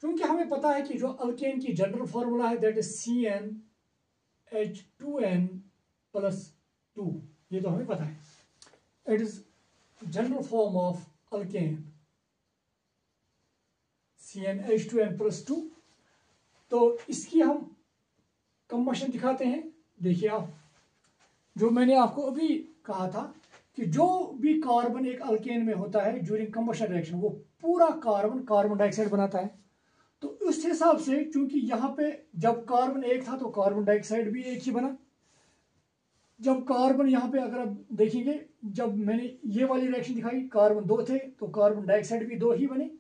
क्योंकि हमें पता है कि जो अल्केन की जनरल फार्मूला है दैट इज CnH2n+2, ये तो हमें पता है। It is general form of alkane CnH2n+2। तो इसकी हम कंबशन दिखाते हैं। देखिए आप, जो मैंने आपको अभी कहा था कि जो भी कार्बन एक अल्केन में होता है ड्यूरिंग कंबशन रिएक्शन, वो पूरा कार्बन डाइऑक्साइड बनाता है। तो उस हिसाब से, चूंकि यहाँ पे जब कार्बन एक था तो कार्बन डाइऑक्साइड भी एक ही बना। जब कार्बन यहाँ पे अगर आप देखेंगे, जब मैंने ये वाली रिएक्शन दिखाई, कार्बन 2 थे तो कार्बन डाइऑक्साइड भी 2 ही बने।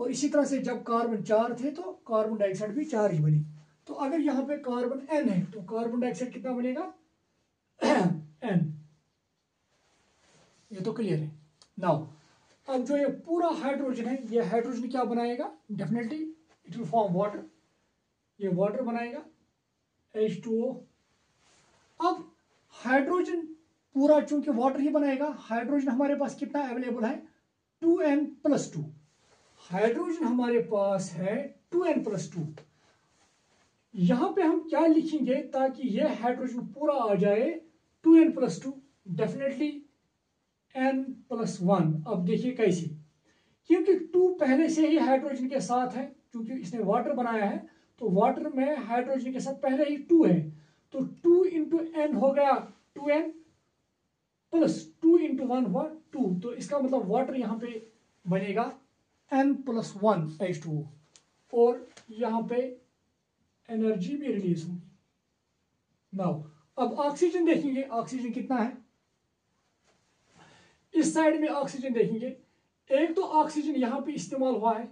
और इसी तरह से जब कार्बन 4 थे तो कार्बन डाइऑक्साइड भी 4 ही बने। तो अगर यहाँ पे कार्बन n है तो कार्बन डाइऑक्साइड कितना बनेगा? n। ये तो क्लियर है। नाउ अब जो ये पूरा हाइड्रोजन है, ये हाइड्रोजन क्या बनाएगा? Definitely it will form water. ये वाटर बनाएगा H2O। अब हाइड्रोजन पूरा चूंकि वाटर ही बनाएगा, हाइड्रोजन हमारे पास कितना अवेलेबल है? 2n+2। हाइड्रोजन हमारे पास है 2n+2। यहां पे हम क्या लिखेंगे ताकि ये हाइड्रोजन पूरा आ जाए? 2n+2, definitely n+1। अब देखिए कैसे, क्योंकि 2 पहले से ही हाइड्रोजन के साथ है, क्योंकि इसने वाटर बनाया है तो वाटर में हाइड्रोजन के साथ पहले ही 2 है। तो 2 इंटू n हो गया 2n, प्लस 2 इंटू 1 हुआ 2। तो इसका मतलब वाटर यहाँ पे बनेगा n+1 H2O, और यहाँ पे एनर्जी भी रिलीज होगी। नाउ अब ऑक्सीजन देखेंगे, ऑक्सीजन कितना है? इस साइड में ऑक्सीजन देखेंगे, एक तो ऑक्सीजन यहाँ पे इस्तेमाल हुआ है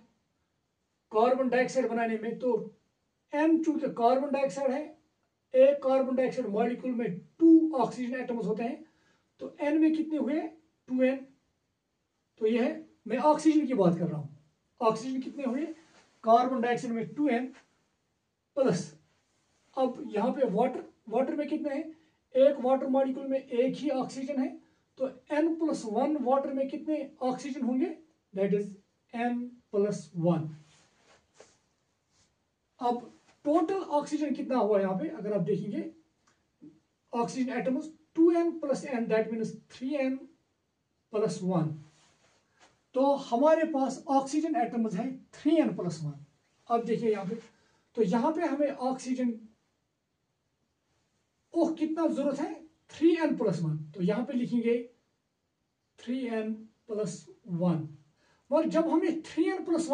कार्बन डाइऑक्साइड बनाने में। तो n चूंकि कार्बन डाइऑक्साइड है, एक कार्बन डाइऑक्साइड मॉलिक्यूल में 2 ऑक्सीजन एटम्स होते हैं, तो n में कितने हुए? 2n। तो यह है, मैं ऑक्सीजन की बात कर रहा हूं। ऑक्सीजन कितने हुए? कार्बन डाइऑक्साइड में 2n प्लस, अब यहाँ पे वाटर में कितने हैं? एक वाटर मॉलिक्यूल में एक ही ऑक्सीजन है, तो n+1 वाटर में कितने ऑक्सीजन होंगे? That is n+1। अब टोटल ऑक्सीजन कितना हुआ यहाँ पे? अगर आप देखेंगे oxygen atoms 2n+n, that means 3n+1। तो हमारे पास ऑक्सीजन एटम्स है 3n+1। अब देखिए यहाँ पे, तो यहाँ पे हमें ऑक्सीजन कितना जरूरत है? 3n+1। तो यहाँ पे लिखेंगे 3n+1। और जब हमें 3n+1